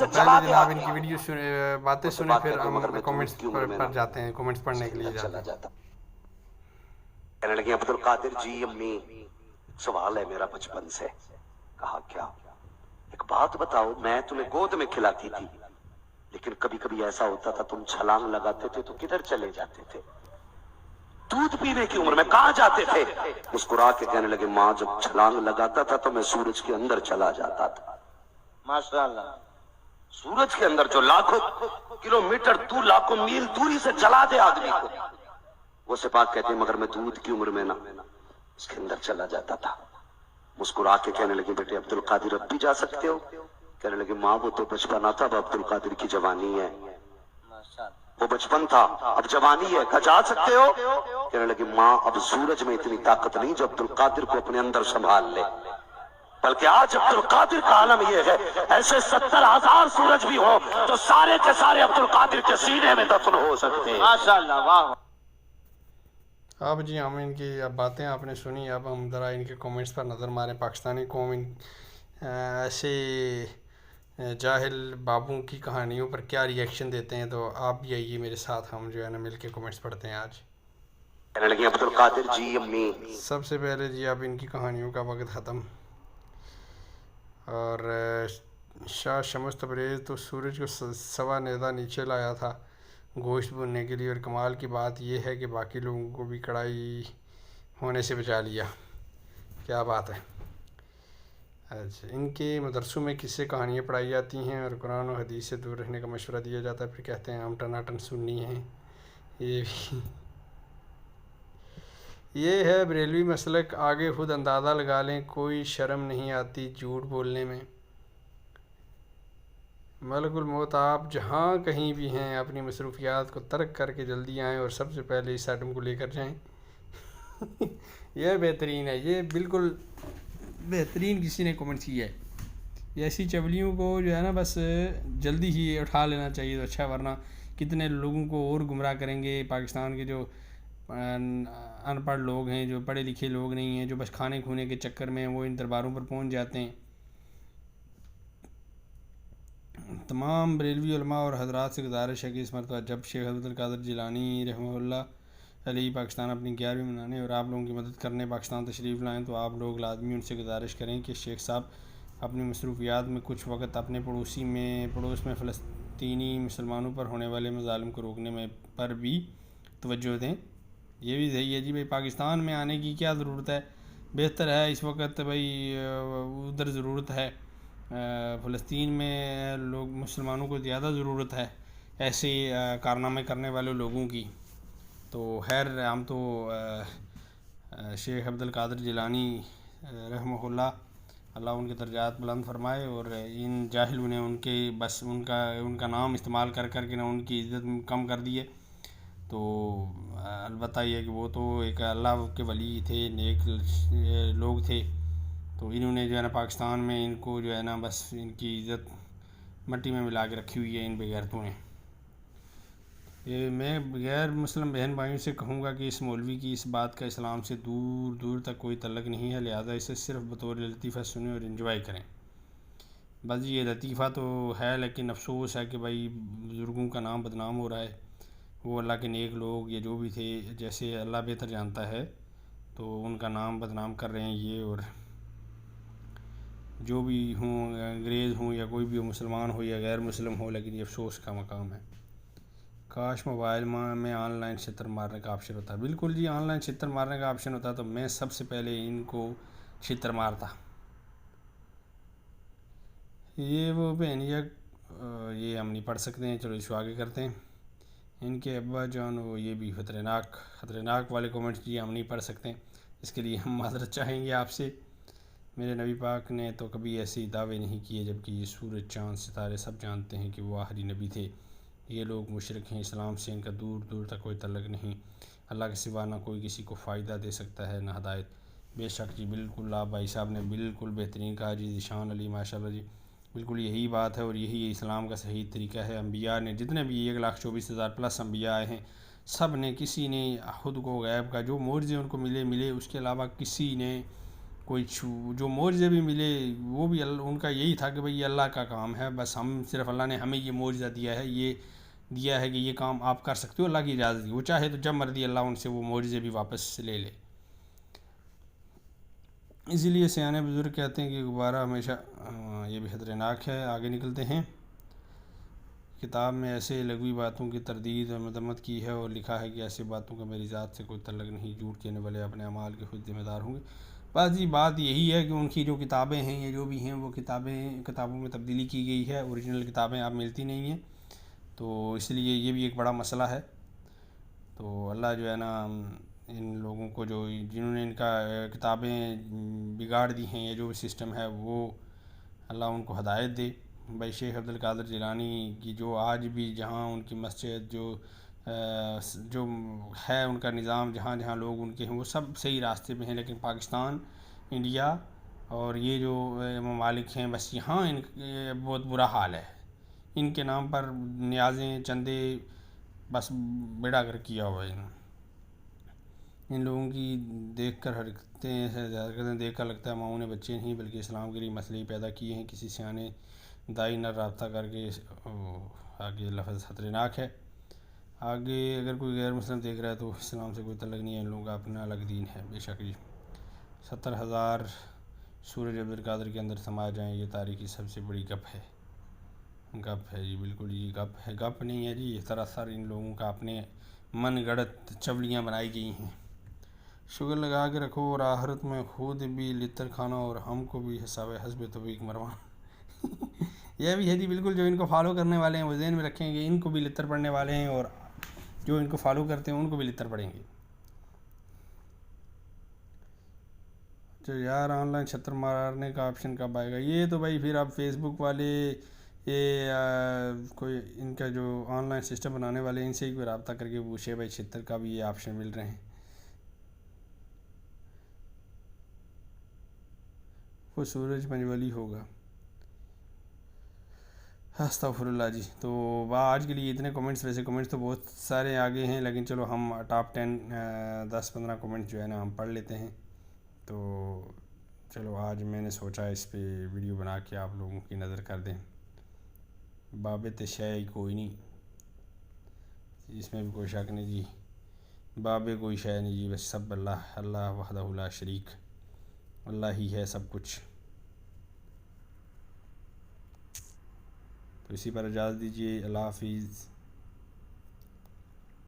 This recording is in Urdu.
سے پہلے چلاتے جناب ان آدمی کی ویڈیو باتیں اس سے سنیں، بات پھر کرتے مگر ہم میں کامنٹس کی عمر میں پر جاتے ہیں، کامنٹس اس پڑھنے کے کے لیے اندر جاتے چلا ہیں۔ جاتا۔ کہنے لگی عبد القادر جی امی سوال ہے میرا بچپن سے۔ کہا کیا؟ ایک بات بتاؤ، میں تمہیں گود میں کھلاتی تھی لیکن کبھی کبھی ایسا ہوتا تھا تم چھلانگ لگاتے تھے تو کدھر چلے جاتے تھے؟ دودھ پینے کی عمر میں کہاں جاتے تھے؟ مسکرا کے کہنے لگے ماں جب چھلانگ لگاتا تھا تو میں سورج کے اندر چلا جاتا تھا۔ ماشاءاللہ۔ سورج کے اندر جو لاکھوں کلومیٹر دور، لاکھوں میل دوری سے جلا دے آدمی کو، وہ سپاہ کہتے ہیں مگر میں دودھ کی عمر میں نا اس کے اندر چلا جاتا تھا۔ مسکرا کے کہنے لگے بیٹے عبد القادر اب بھی جا سکتے ہو؟ کہنے لگے ماں وہ تو بچپنا تھا، اب عبد القادر کی جوانی ہے۔ وہ بچپن تھا اب جوانی ہے، کہا جا سکتے ہو؟ کہنے لگے ماں اب سورج میں اتنی طاقت نہیں جو عبد القادر کو اپنے اندر سنبھال لے، بلکہ آج عبد القادر کا عالم یہ ہے ایسے 70,000 سورج بھی ہو تو سارے کے سارے عبد القادر کے سینے میں دفن ہو سکتے ہیں۔ ماشاءاللہ، واہ۔ اب جی ہم ان کی اب باتیں آپ نے سنی، اب ہم ذرا ان کے کومنٹس پر نظر ماریں۔ پاکستانی قوم ایسے جاہل بابوں کی کہانیوں پر کیا ری ایکشن دیتے ہیں، تو آپ بھی آئیے میرے ساتھ، ہم جو ہے نا مل کے کومنٹس پڑھتے ہیں آج۔ کہنے لگے عبد القادر جی امی سب سے پہلے جی اب ان کی کہانیوں کا وقت ختم، اور شاہ شمس تبریز تو سورج کو سوا نیزہ نیچے لایا تھا گوشت بھوننے کے لیے، اور کمال کی بات یہ ہے کہ باقی لوگوں کو بھی کڑائی ہونے سے بچا لیا۔ کیا بات ہے۔ اچھا، ان کے مدرسوں میں قصے کہانیاں پڑھائی جاتی ہیں اور قرآن و حدیث سے دور رہنے کا مشورہ دیا جاتا ہے، پھر کہتے ہیں ہم ٹناٹن سنی ہیں۔ یہ بھی یہ ہے بریلوی مسلک، آگے خود اندازہ لگا لیں، کوئی شرم نہیں آتی جھوٹ بولنے میں۔ ملک الموت آپ جہاں کہیں بھی ہیں اپنی مصروفیات کو ترک کر کے جلدی آئیں اور سب سے پہلے اس ایٹم کو لے کر جائیں۔ یہ بہترین ہے، یہ بالکل بہترین کسی نے کمنٹ کیا ہے۔ یہ ایسی چولیوں کو جو ہے نا بس جلدی ہی اٹھا لینا چاہیے تو اچھا، ورنہ کتنے لوگوں کو اور گمراہ کریں گے۔ پاکستان کے جو ان پڑھ لوگ ہیں، جو پڑھے لکھے لوگ نہیں ہیں، جو بس کھانے کھونے کے چکر میں وہ ان درباروں پر پہنچ جاتے ہیں۔ تمام بریلوی علماء اور حضرات سے گزارش ہے کہ اس مرتبہ جب شیخ عبد القادر جیلانی رحمہ اللہ علیہ پاکستان اپنی 11ویں منانے اور آپ لوگوں کی مدد کرنے پاکستان تشریف لائیں تو آپ لوگ لازمی ان سے گزارش کریں کہ شیخ صاحب اپنی مصروفیات میں کچھ وقت اپنے پڑوس میں فلسطینی مسلمانوں پر ہونے والے مظالم کو روکنے میں پر بھی توجہ دیں۔ یہ بھی صحیح ہے جی بھائی، پاکستان میں آنے کی کیا ضرورت ہے، بہتر ہے اس وقت بھائی ادھر ضرورت ہے، فلسطین میں لوگ مسلمانوں کو زیادہ ضرورت ہے ایسے کارنامے کرنے والے لوگوں کی۔ تو خیر ہم تو شیخ عبد القادر جیلانی رحمہ اللہ، اللہ ان کے درجات بلند فرمائے، اور ان جاہلوں نے ان کے بس ان کا نام استعمال کر کے نہ ان کی عزت کم کر دی ہے۔ تو البتہ یہ کہ وہ تو ایک اللہ کے ولی تھے، نیک لوگ تھے، تو انہوں نے جو ہے نا پاکستان میں ان کو جو ہے نا بس ان کی عزت مٹی میں ملا کے رکھی ہوئی ہے ان بےغیرتوں نے۔ میں غیر مسلم بہن بھائیوں سے کہوں گا کہ اس مولوی کی اس بات کا اسلام سے دور دور تک کوئی تعلق نہیں ہے، لہذا اسے صرف بطور لطیفہ سنیں اور انجوائے کریں۔ بس یہ لطیفہ تو ہے، لیکن افسوس ہے کہ بھائی بزرگوں کا نام بدنام ہو رہا ہے۔ وہ اللہ کے نیک لوگ یا جو بھی تھے، جیسے اللہ بہتر جانتا ہے، تو ان کا نام بدنام کر رہے ہیں یہ، اور جو بھی ہوں، انگریز ہوں یا کوئی بھی ہو، مسلمان ہو یا غیر مسلم ہو، لیکن یہ افسوس کا مقام ہے۔ کاش موبائل میں آن لائن چھتر مارنے کا آپشن ہوتا ہے۔ بالکل جی، آن لائن چھتر مارنے کا آپشن ہوتا تو میں سب سے پہلے ان کو چھتر مارتا۔ یہ وہ بہنیا یہ ہم نہیں پڑھ سکتے ہیں، چلو اس کو آگے کرتے ہیں۔ ان کے ابا جان وہ یہ بھی خطرناک والے کومنٹس جی ہم نہیں پڑھ سکتے، اس کے لیے ہم معذرت چاہیں گے آپ سے۔ میرے نبی پاک نے تو کبھی ایسے دعوے نہیں کیے، جبکہ یہ سورج چاند ستارے سب جانتے ہیں کہ وہ آخری نبی تھے۔ یہ لوگ مشرک ہیں، اسلام سے ان کا دور دور تک کوئی تعلق نہیں۔ اللہ کے سوا نہ کوئی کسی کو فائدہ دے سکتا ہے نہ ہدایت۔ بے شک جی، بالکل آپ بھائی صاحب نے بالکل بہترین کہا جی، ذیشان علی ماشاءاللہ جی، بالکل یہی بات ہے اور یہی اسلام کا صحیح طریقہ ہے۔ انبیاء نے جتنے بھی 1,24,000 پلس انبیاء آئے ہیں، سب نے کسی نے خود کو غیب کا جو معجزے ان کو ملے، اس کے علاوہ کسی نے کوئی جو معجزے بھی ملے وہ بھی ان کا یہی تھا کہ بھئی یہ اللہ کا کام ہے، بس ہم صرف اللہ نے ہمیں یہ معجزہ دیا ہے، یہ دیا ہے کہ یہ کام آپ کر سکتے ہو، اللہ کی اجازت دی، وہ چاہے تو جب مرضی اللہ ان سے وہ معجزے بھی واپس لے لے۔ اسی لیے سیانے بزرگ کہتے ہیں کہ غبارہ ہمیشہ یہ بھی خطرناک ہے۔ آگے نکلتے ہیں۔ کتاب میں ایسے لغوی باتوں کی تردید اور مذمت کی ہے اور لکھا ہے کہ ایسی باتوں کا میری ذات سے کوئی تعلق نہیں، جھوٹ کہنے والے اپنے اعمال کے خود ذمہ دار ہوں گے۔ بات یہی ہے کہ ان کی جو کتابیں ہیں یا جو بھی ہیں وہ کتابوں میں تبدیلی کی گئی ہے، اوریجنل کتابیں اب ملتی نہیں ہیں، تو اس لیے یہ بھی ایک بڑا مسئلہ ہے۔ تو اللہ جو ہے نا ان لوگوں کو جنہوں نے ان کا کتابیں بگاڑ دی ہیں یا جو بھی سسٹم ہے وہ اللہ ان کو ہدایت دے۔ بھائی شیخ عبد القادر جیلانی کی جو آج بھی جہاں ان کی مسجد جو ہے ان کا نظام، جہاں جہاں لوگ ان کے ہیں وہ سب صحیح راستے پہ ہیں، لیکن پاکستان، انڈیا اور یہ جو ممالک ہیں بس یہاں ان بہت برا حال ہے۔ ان کے نام پر نیازیں، چندے، بس بیڑا کر کیا ہوا ہے۔ ان لوگوں کی دیکھ کر حرکتیں دیکھ کر لگتا ہے ماؤں نے بچے نہیں بلکہ اسلام کے لیے مسئلے ہی پیدا کیے ہیں۔ کسی سیانے دائی نہ رابطہ کر کے آگے لفظ خطرناک ہے۔ آگے اگر کوئی غیر مسلم دیکھ رہا ہے تو اسلام سے کوئی تعلق نہیں ہے، ان لوگوں کا اپنا الگ دین ہے۔ بے شک جی 70,000 سورج عبد القادر کے اندر سما جائیں، یہ تاریخی سب سے بڑی گپ ہے۔ گپ ہے جی، بالکل یہ گپ ہے، گپ نہیں ہے جی، سراسر ان لوگوں کا اپنے من گڑت چولیاں بنائی گئی ہیں۔ شگر لگا کے رکھو اور آخرت میں خود بھی لتر کھانا اور ہم کو بھی حسب توفیق مروانا۔ یہ بھی ہے جی، بالکل جو ان کو فالو کرنے والے ہیں وہ ذہن میں رکھیں گے، ان کو بھی لتر پڑنے والے ہیں اور جو ان کو فالو کرتے ہیں ان کو بھی لتر پڑیں گے۔ جو یار آن لائن چھتر مارنے کا آپشن کب آئے گا؟ یہ تو بھائی پھر اب فیس بک والے یہ کوئی ان کا جو آن لائن سسٹم بنانے والے ان سے ہی کوئی رابطہ کر کے پوچھے بھائی چھتر کا بھی یہ آپشن مل رہے ہیں۔ وہ سورج پنجولی ہوگا۔ استغفر اللہ جی۔ تو آج کے لیے اتنے کمنٹس، ویسے کمنٹس تو بہت سارے آگے ہیں لیکن چلو ہم ٹاپ 10-15 کمنٹس جو ہے نا ہم پڑھ لیتے ہیں۔ تو چلو آج میں نے سوچا اس پہ ویڈیو بنا کے آپ لوگوں کی نظر کر دیں۔ بابت شے کوئی نہیں، اس میں بھی کوئی شک نہیں جی، بابے کوئی شے نہیں جی، بس سب اللہ وحدہ لا شریک، اللہ ہی ہے سب کچھ۔ تو اسی پر اجازت دیجیے، اللہ حافظ۔